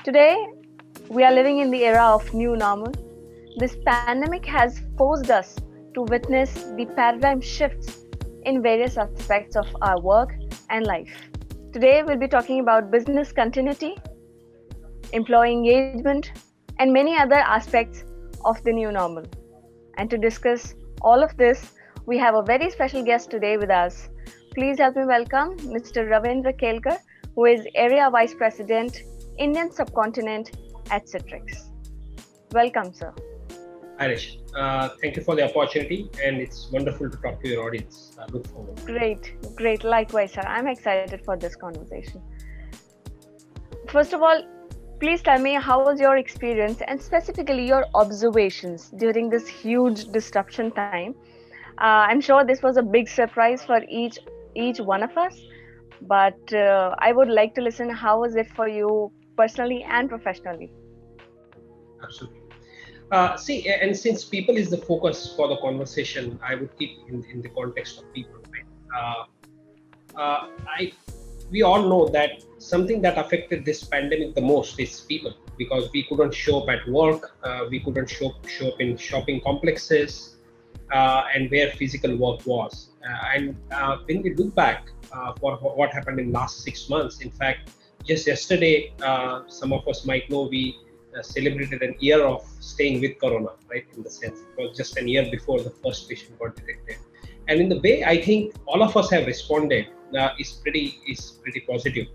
Today, we are living in the era of new normal. This pandemic has forced us to witness the paradigm shifts in various aspects of our work and life. Today, we'll be talking about business continuity, employee engagement, and many other aspects of the new normal. And to discuss all of this, we have a very special guest today with us. Please help me welcome Mr. Ravindra Kelkar, who is Area Vice President, Indian Subcontinent at Citrix. Welcome, sir. Irish, thank you for the opportunity, and it's wonderful to talk to your audience. I look forward. Great. Likewise, sir. I'm excited for this conversation. First of all, please tell me how was your experience and specifically your observations during this huge disruption time. I'm sure this was a big surprise for each one of us, but I would like to listen. How was it for you personally and professionally? Absolutely. See, and since people is the focus for the conversation, I would keep in the context of people. Right? I We all know that something that affected this pandemic the most is people, because we couldn't show up at work, we couldn't show up in shopping complexes, and where physical work was. And when we look back for what happened in last 6 months, in fact, just yesterday, some of us might know we celebrated an year of staying with Corona, right? In the sense, it was just a year before the first patient got detected. And in the way I think all of us have responded is pretty positive.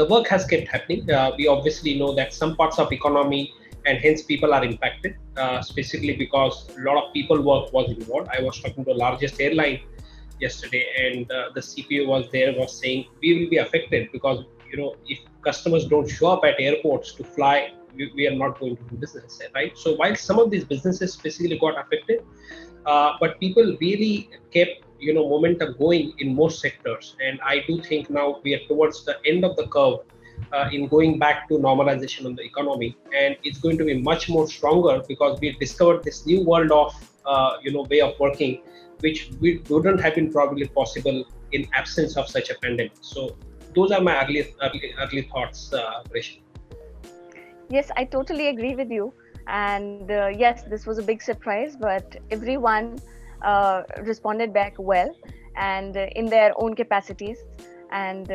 The work has kept happening. We obviously know that some parts of economy and hence people are impacted, specifically because a lot of people work was involved. I was talking to the largest airline yesterday, and the CPO was saying we will be affected because if customers don't show up at airports to fly, we are not going to do business, right? So while some of these businesses specifically got affected, but people really kept momentum going in most sectors, and I do think now we are towards the end of the curve in going back to normalization of the economy, and it's going to be much more stronger because we discovered this new world of way of working, which wouldn't have been probably possible in absence of such a pandemic. So those are my early thoughts, Rachel. Yes, I totally agree with you. And yes, this was a big surprise, but everyone responded back well and in their own capacities. And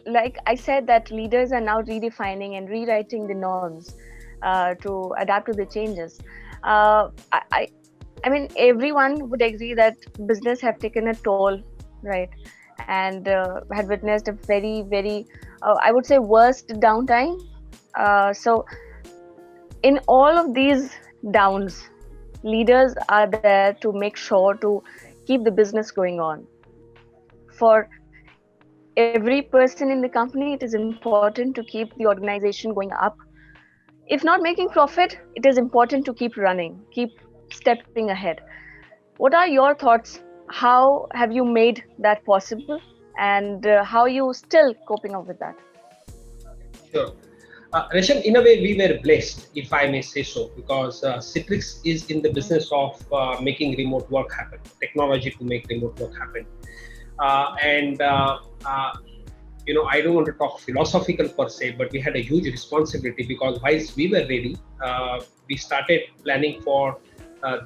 like I said, that leaders are now redefining and rewriting the norms to adapt to the changes. I mean, everyone would agree that business have taken a toll, right? And had witnessed a very, I would say, worst downtime. So in all of these downs, leaders are there to make sure to keep the business going on. For every person in the company, it is important to keep the organization going up. If not making profit, it is important to keep running, keep stepping ahead. What are your thoughts? How have you made that possible, and how are you still coping up with that? Sure. Rachel, in a way, we were blessed, if I may say so, because Citrix is in the business of making remote work happen, technology to make remote work happen. And I don't want to talk philosophical per se, but we had a huge responsibility because whilst we were ready, we started planning for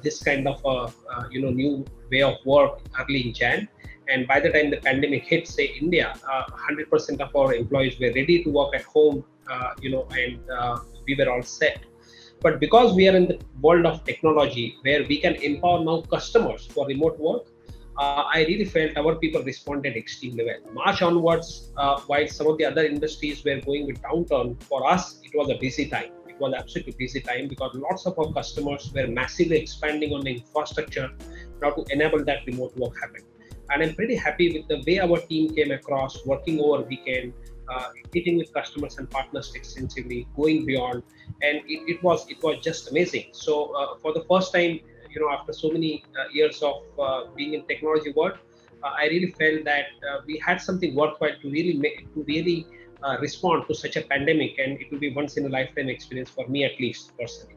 this kind of new way of work early in Jan. And by the time the pandemic hit, say India, 100% of our employees were ready to work at home, and we were all set. But because we are in the world of technology where we can empower now customers for remote work, I really felt our people responded extremely well. March onwards, while some of the other industries were going with downturn, for us, it was a busy time. It was absolutely busy time because lots of our customers were massively expanding on the infrastructure now to enable that remote work happen. And I'm pretty happy with the way our team came across, working over weekend, meeting with customers and partners extensively, going beyond, and it was just amazing. So for the first time, after so many years of being in technology world, I really felt that we had something worthwhile to really respond to such a pandemic, and it will be once in a lifetime experience for me, at least personally.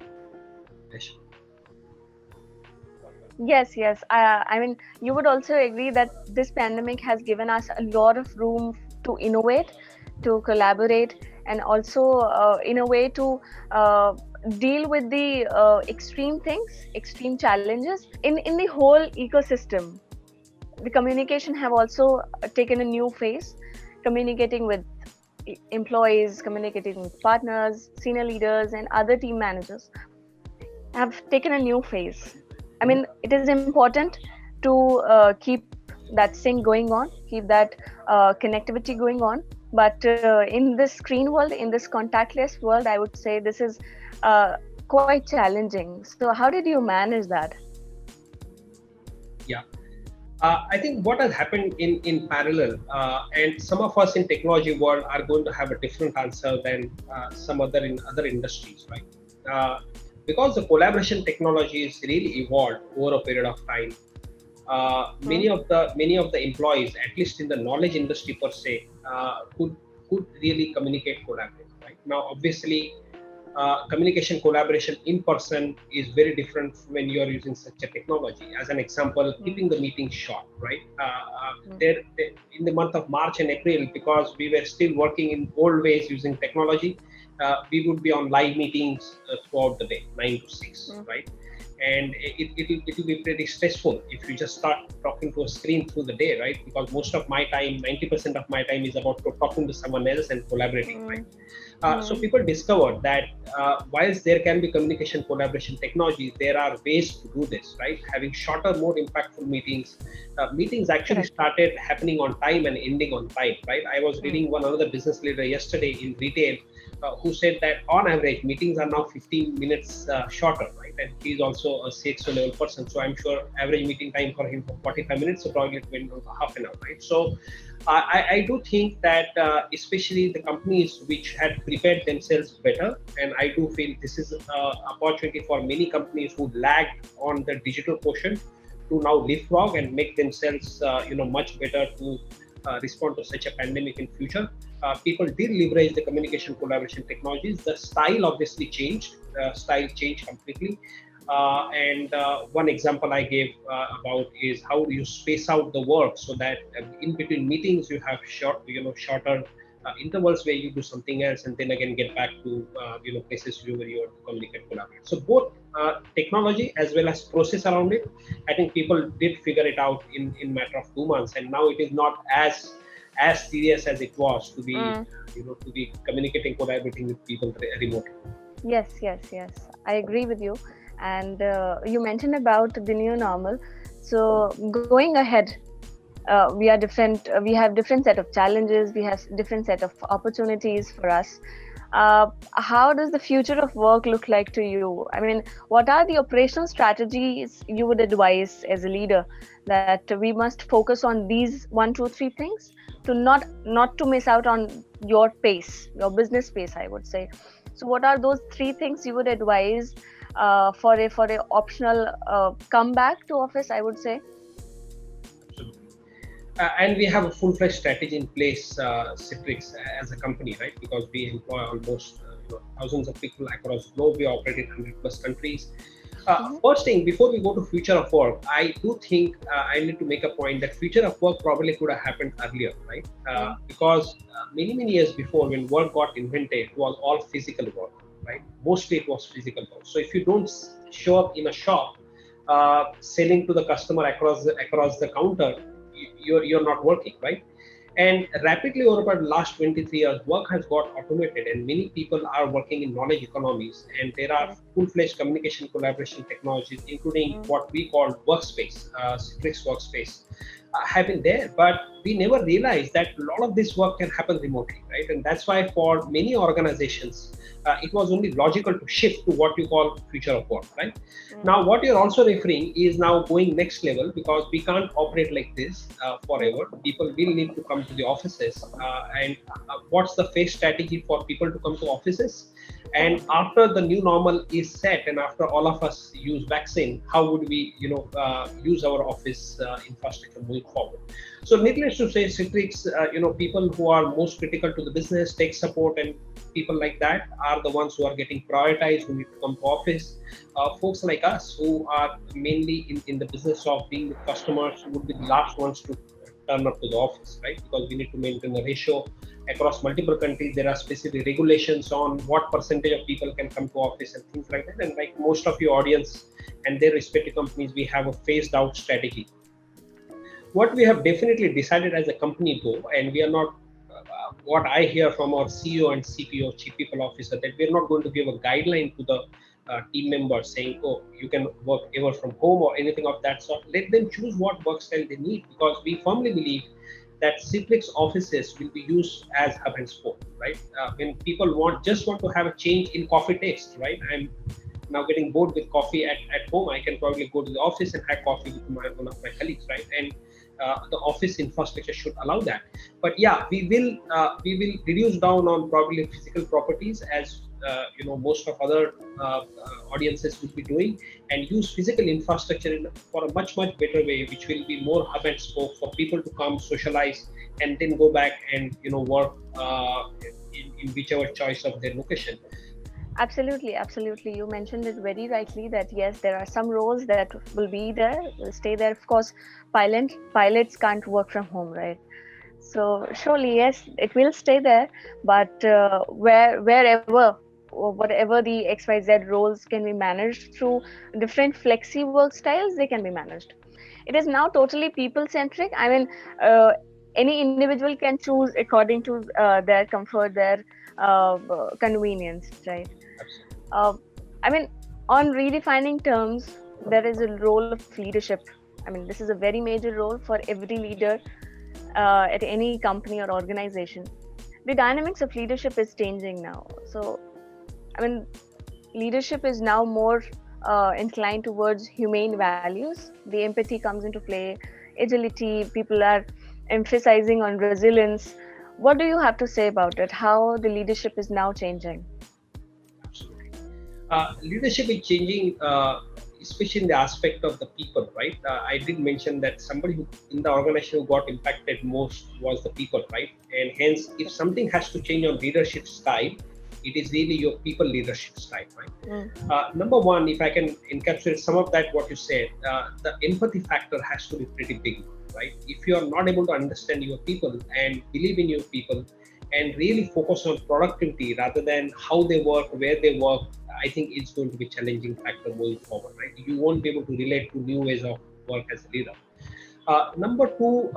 Yes. I mean, you would also agree that this pandemic has given us a lot of room to innovate, to collaborate, and also in a way to deal with the extreme things, extreme challenges in the whole ecosystem. The communication have also taken a new phase, communicating with employees, communicating with partners, senior leaders, and other team managers have taken a new phase. I mean, it is important to keep that sync going on, keep that connectivity going on. But in this screen world, in this contactless world, I would say this is quite challenging. So, how did you manage that? Yeah. I think what has happened in parallel, and some of us in technology world are going to have a different answer than some other in other industries, right? Because the collaboration technologies really evolved over a period of time. Many of the employees, at least in the knowledge industry per se, could really communicate, collaborate. Right now, obviously, communication collaboration in person is very different when you are using such a technology. As an example, Mm, keeping the meeting short, right? mm, In the month of March and April, because we were still working in old ways using technology, we would be on live meetings throughout the day, 9 to 6, mm, right? And it will be pretty stressful if you just start talking to a screen through the day, right? Because most of my time, 90% of my time is about talking to someone else and collaborating, right? mm, So mm. people discovered that whilst there can be communication collaboration technology, there are ways to do this, right? Having shorter, more impactful meetings. Meetings actually Correct. started happening on time and ending on time, right? I was Mm, reading one another business leader yesterday in retail who said that on average meetings are now 15 minutes shorter, right? And he's also a CXO level person, so I'm sure average meeting time for him for 45 minutes, so probably it went down to half an hour, right? So I do think that especially the companies which had prepared themselves better, and I do feel this is an opportunity for many companies who lagged on the digital quotient to now leapfrog and make themselves much better to respond to such a pandemic in future. People did leverage the communication collaboration technologies. The style obviously changed. Style changed completely. And one example I gave about is how you space out the work so that in between meetings you have shorter intervals where you do something else and then again get back to places where you want to communicate, collaborate. So both technology as well as process around it, I think people did figure it out in matter of 2 months, and now it is not as serious as it was to be mm. to be communicating, collaborating with people remotely. Yes, yes, yes. I agree with you. And you mentioned about the new normal. So going ahead, we are different. We have different set of challenges. We have different set of opportunities for us. How does the future of work look like to you? I mean, what are the operational strategies you would advise as a leader that we must focus on these one, two, three things to not to miss out on your pace, your business pace, I would say. So, what are those three things you would advise for a optional comeback to office? I would say. Absolutely. And we have a full-fledged strategy in place, Citrix as a company, right? Because we employ almost thousands of people across the globe. We operate in 100 plus countries. Mm-hmm. First thing, before we go to future of work, I do think I need to make a point that future of work probably could have happened earlier, right? Because many years before, when work got invented, it was all physical work, right? Mostly it was physical work. So if you don't show up in a shop selling to the customer across the counter, you're not working, right? And rapidly over the last 23 years, work has got automated, and many people are working in knowledge economies. And there are Correct. full-fledged communication collaboration technologies, including Mm, what we call workspace, Citrix workspace, have been there. But we never realized that a lot of this work can happen remotely, right? And that's why for many organizations, it was only logical to shift to what you call future of work, right? mm, Now, what you're also referring is now going next level, because we can't operate like this mm, forever. People will need to come to the offices. And what's the phase strategy for people to come to offices? And after the new normal is set, and after all of us use vaccine, how would we, use our office infrastructure moving forward? So, needless to say, Citrix, people who are most critical to the business, tech support, and people like that are the ones who are getting prioritized, who need to come to office. Folks like us who are mainly in the business of being with customers would be the last ones to turn up to the office, right? Because we need to maintain a ratio across multiple countries. There are specific regulations on what percentage of people can come to office and things like that. And like most of your audience and their respective companies, we have a phased out strategy. What we have definitely decided as a company though, and we are not, what I hear from our CEO and CPO, Chief People Officer, that we're not going to give a guideline to the team members saying, oh, you can work ever from home or anything of that sort. Let them choose what work style they need, because we firmly believe that Citrix offices will be used as hub and spoke, right? When people just want to have a change in coffee taste, right? I'm now getting bored with coffee at home. I can probably go to the office and have coffee with one of my colleagues, right? And the office infrastructure should allow that. But yeah, we will reduce down on probably physical properties, as most of other audiences will be doing, and use physical infrastructure for a much better way, which will be more hub and spoke for people to come, socialize, and then go back and work in whichever choice of their location. Absolutely. You mentioned it very rightly that yes, there are some roles that will be there, will stay there. Of course, pilots can't work from home, right? So surely, yes, it will stay there, but wherever or whatever the XYZ roles can be managed through different flexi work styles, they can be managed. It is now totally people centric. I mean, any individual can choose according to their comfort, their convenience, right? Uh, I mean, on redefining terms, there is a role of leadership. I mean, this is a very major role for every leader at any company or organization. The dynamics of leadership is changing now. So, I mean, leadership is now more inclined towards humane values. The empathy comes into play, agility, people are emphasizing on resilience. What do you have to say about it? How the leadership is now changing? Leadership is changing, especially in the aspect of the people, right? I did mention that somebody who in the organization who got impacted most was the people, right? And hence, if something has to change on leadership style, it is really your people leadership style, right? Number one, if I can encapsulate some of that, what you said, the empathy factor has to be pretty big, right? If you are not able to understand your people and believe in your people, and really focus on productivity rather than how they work, where they work, I think it's going to be a challenging factor moving forward, right? You won't be able to relate to new ways of work as a leader. Number two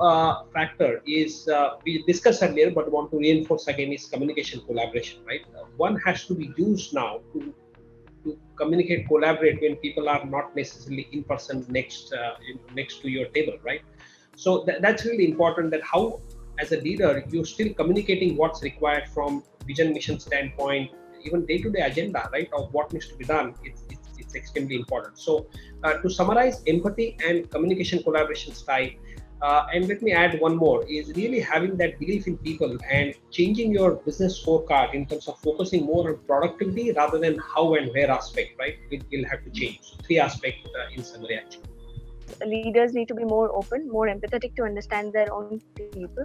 factor is, we discussed earlier, but want to reinforce again, is communication collaboration, right? One has to be used now to communicate, collaborate when people are not necessarily in person next to your table, right? So that's really important, that how as a leader you're still communicating what's required from vision mission standpoint, even day-to-day agenda, right, of what needs to be done. It's extremely important. So to summarize, empathy and communication collaboration style, and let me add one more, is really having that belief in people and changing your business scorecard in terms of focusing more on productivity rather than how and where aspect, right? It will have to change. So three aspects in summary, actually. Leaders need to be more open, more empathetic to understand their own people.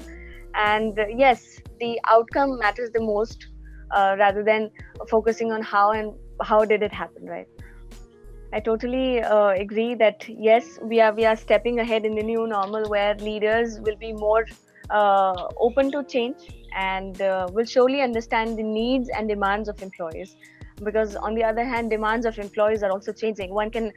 And yes, the outcome matters the most, rather than focusing on how did it happen, right? I totally agree that yes, we are stepping ahead in the new normal, where leaders will be more open to change, and will surely understand the needs and demands of employees. Because on the other hand, demands of employees are also changing. One can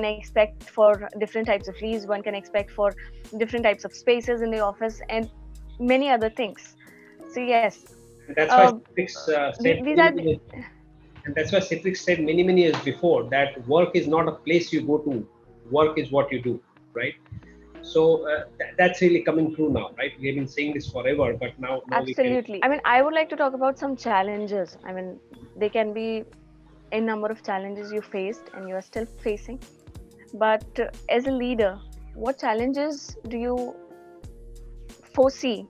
expect for different types of leaves. One can expect for different types of spaces in the office, and many other things. So yes, And that's why Citrix said these are and that's why Citrix said many years before that work is not a place you go to, work is what you do, right? So that's really coming true now, right? We have been saying this forever, but now we can. absolutely. I mean, I would like to talk about some challenges. I mean, they can be a number of challenges you faced and you are still facing. But as a leader, what challenges do you foresee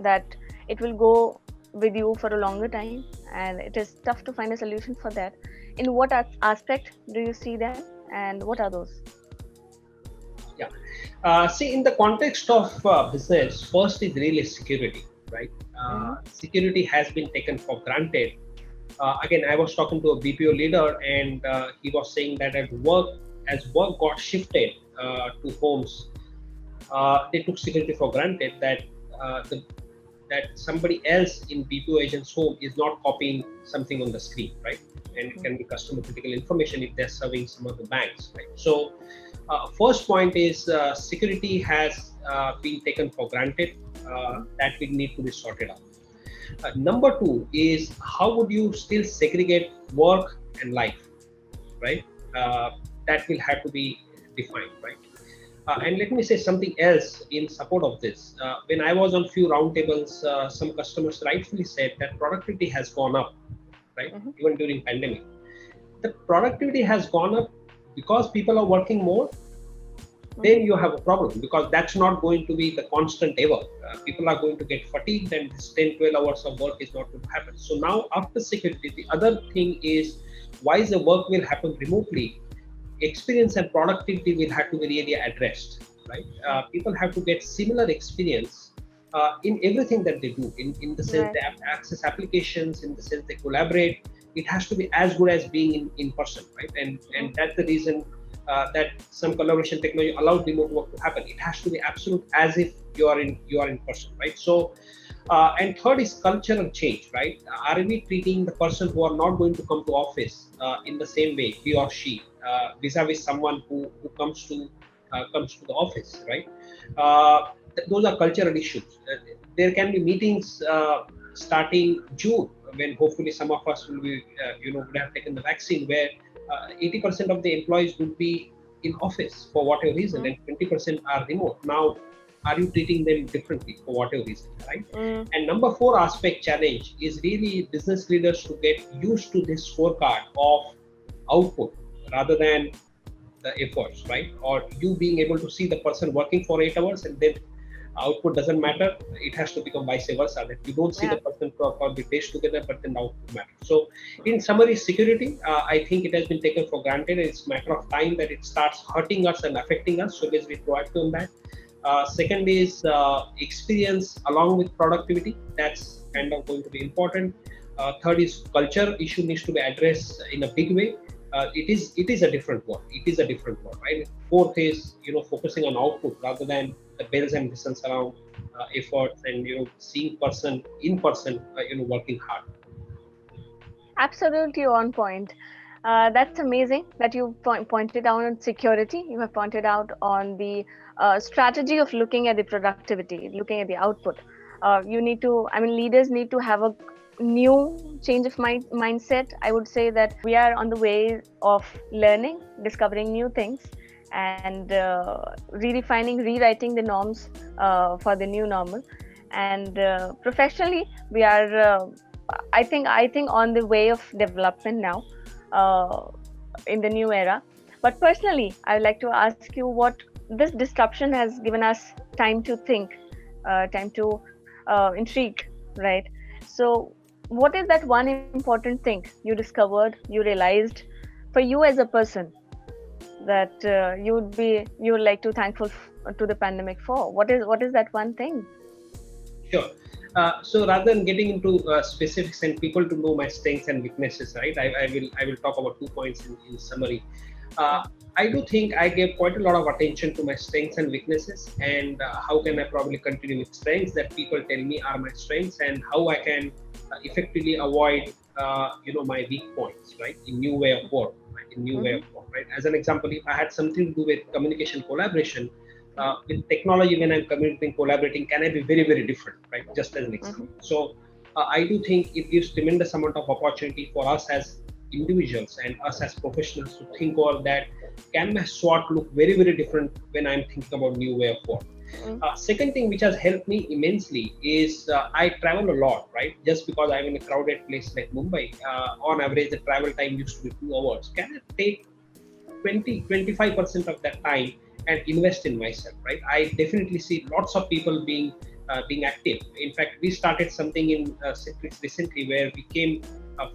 that it will go with you for a longer time, and it is tough to find a solution for that? In what aspect do you see them, and what are those? Yeah. See, in the context of business, first is really security, right? Security has been taken for granted. Again, I was talking to a BPO leader, and he was saying that as work got shifted to homes, they took security for granted, that that somebody else in BPO agent's home is not copying something on the screen, right? And it can be customer critical information if they're serving some of the banks, right? So, first point is security has been taken for granted. That will need to be sorted out. Number two is, how would you still segregate work and life, right? Uh, that will have to be defined, right? And let me say something else in support of this. When I was on few roundtables, some customers rightfully said that productivity has gone up, right? Mm-hmm. Even during pandemic, the productivity has gone up because people are working more. Then you have a problem, because that's not going to be the constant ever. People are going to get fatigued, and this 10, 12 hours of work is not going to happen. So now, after security, the other thing is, why the work will happen remotely, experience and productivity will have to be really addressed, right? People have to get similar experience in everything that they do, in the sense Right. they access applications, in the sense they collaborate. It has to be as good as being in person, right? And that's the reason that some collaboration technology allows remote work to happen. It has to be absolute, as if you are in person, right? So and third is cultural change, right? Are we treating the person who are not going to come to office in the same way, he or she, vis-a-vis someone who comes to the office, right? Those are cultural issues. There can be meetings starting June, when hopefully some of us will be, would have taken the vaccine, where 80% of the employees would be in office for whatever reason, and 20% are remote. Now, are you treating them differently for whatever reason, right? Mm. And number four aspect challenge is really business leaders to get used to this scorecard of output rather than the efforts, right? Or you being able to see the person working for 8 hours, and then output doesn't matter. It has to become vice versa, that you don't see Yeah. the person for the days together, but then the output matters. So in summary, security, I think it has been taken for granted. It's a matter of time that it starts hurting us and affecting us, so let's be proactive on that. Second is experience along with productivity. That's kind of going to be important. Third is culture issue needs to be addressed in a big way. It is a different one. It is a different one, right? Fourth is focusing on output rather than the bells and whistles around efforts, and seeing person in person, working hard. Absolutely on point. That's amazing that you pointed out on security. You have pointed out on the strategy of looking at the productivity, looking at the output. You need to, I mean, leaders need to have a new change of mindset. I would say that we are on the way of learning, discovering new things, and redefining, rewriting the norms for the new normal. And professionally, we are. I think on the way of development now, uh, in the new era. But personally, I would like to ask you what this disruption has given us time to think, time to intrigue, right? So, what is that one important thing you discovered, you realized, for you as a person, that you would like to thankful to the pandemic for? What is that one thing? Sure. So rather than getting into specifics and people to know my strengths and weaknesses, right? I will talk about 2 points in summary. Yeah. I do think I gave quite a lot of attention to my strengths and weaknesses, and how can I probably continue with strengths that people tell me are my strengths, and how I can effectively avoid my weak points, right? In new way of work, right? In new way Mm-hmm. of work, right? As an example, if I had something to do with communication collaboration, Mm-hmm. with technology, when I'm communicating, collaborating, can I be very, very different, right? Just as an example. Mm-hmm. So I do think it gives tremendous amount of opportunity for us as individuals and us as professionals to think over that. Can my SWOT look very, very different when I'm thinking about new way of work? Second thing which has helped me immensely is I travel a lot, right? Just because I'm in a crowded place like Mumbai, on average the travel time used to be 2 hours. Can I take 20-25% of that time and invest in myself, right? I definitely see lots of people being active. In fact, we started something in Citrix recently, where we came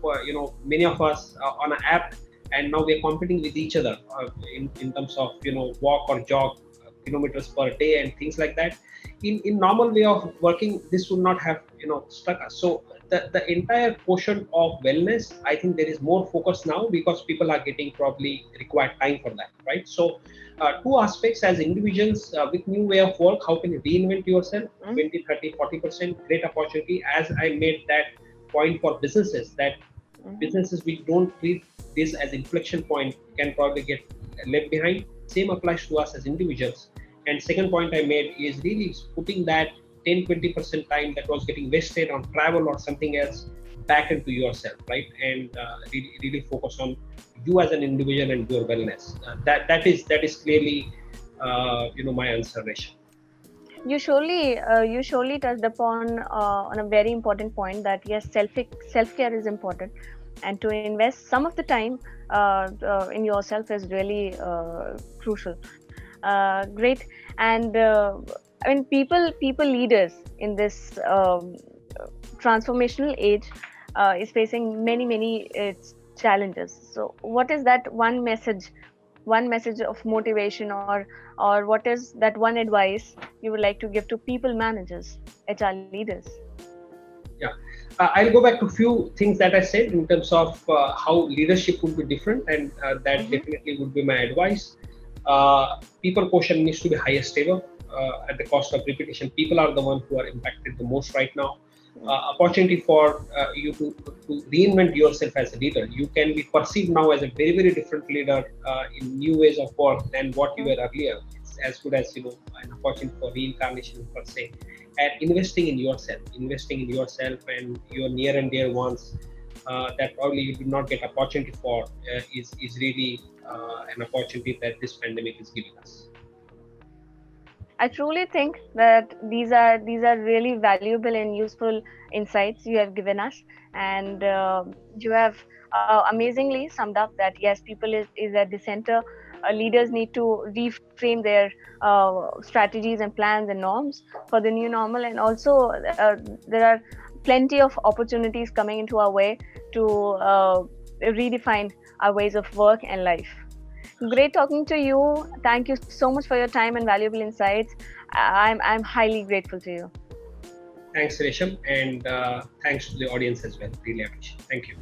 for many of us on an app, and now we're competing with each other in terms of walk or jog kilometers per day and things like that. In normal way of working, this would not have stuck us. So the entire portion of wellness, I think there is more focus now because people are getting probably required time for that, right? So two aspects as individuals with new way of work, how can you reinvent yourself? 20, 30, 40% great opportunity. As I made that point for businesses, that businesses we don't treat this as inflection point can probably get left behind. Same applies to us as individuals. And second point I made is really putting that 10-20% time that was getting wasted on travel or something else back into yourself, right? And really focus on you as an individual and your wellness. That is clearly my answer, Resham. You surely touched upon on a very important point that yes, self-care is important, and to invest some of the time in yourself is really crucial. Great. And I mean, people leaders in this transformational age is facing many challenges. So what is that one message of motivation, or what is that one advice you would like to give to people managers, HR leaders? Yeah, I'll go back to a few things that I said in terms of how leadership would be different, and that Mm-hmm. definitely would be my advice. People quotient needs to be highest ever at the cost of repetition. People are the ones who are impacted the most right now. Opportunity for you to reinvent yourself as a leader. You can be perceived now as a very different leader in new ways of work than what you were earlier. It's as good as an opportunity for reincarnation per se. And investing in yourself and your near and dear ones that probably you do not get opportunity for is really an opportunity that this pandemic is giving us. I truly think that these are really valuable and useful insights you have given us, and you have amazingly summed up that yes, people is at the center. Leaders need to reframe their strategies and plans and norms for the new normal, and also there are plenty of opportunities coming into our way to redefine our ways of work and life. Great talking to you. Thank you so much for your time and valuable insights. I'm highly grateful to you. Thanks, Resham, and thanks to the audience as well. Really appreciate it. Thank you.